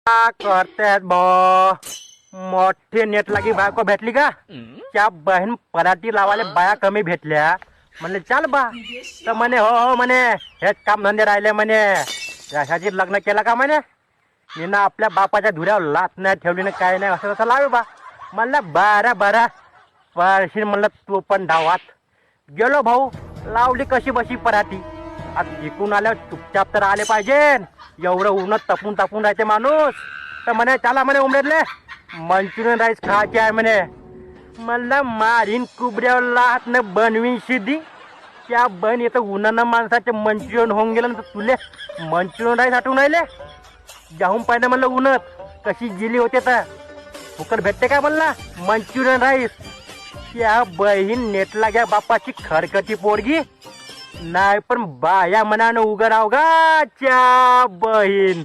का करतायत बो? मोठी नेट लागी बायको भेटली का? त्या बहीण पराठी लावाले बाया कमी भेटल्या. म्हणले चाल बा. तर म्हणे हो हो म्हणे हेच काम धंदे राहिले म्हणे. यशाची लग्न केलं का म्हणे? मी ना आपल्या बापाच्या धुऱ्यावर लात नाही ठेवली ना काय नाही असं तसं लावे बा. म्हणलं बरं पळशील म्हणलं तू पण धावात. गेलो भाऊ, लावली कशी बशी पराठी. आता तिकून आल्यावर चुपचाप तर आले पाहिजे. एवढं उन्हात तपून राहायचे माणूस. तर म्हणे चला म्हणे उमरेतले मंचुरियन राईस खायचे आहे म्हणे. म्हणलं मारीन कुबड्यावर लात न बनवीन शिदी. त्या बन येतं उन्हानं माणसाचे मंचुरियन होऊन गेलं तर तुले मंचुरियन राईस आठवून राहिले. जाऊन पाहिजे म्हणलं उन्हात कशी गेली होते तर फुकट भेटते का म्हणला मंचुरियन राईस. त्या बहीण नेटला घ्या बापाची खरकटी पोरगी. नाही पण बाया मनानं उघडाव गा च्या बहीण.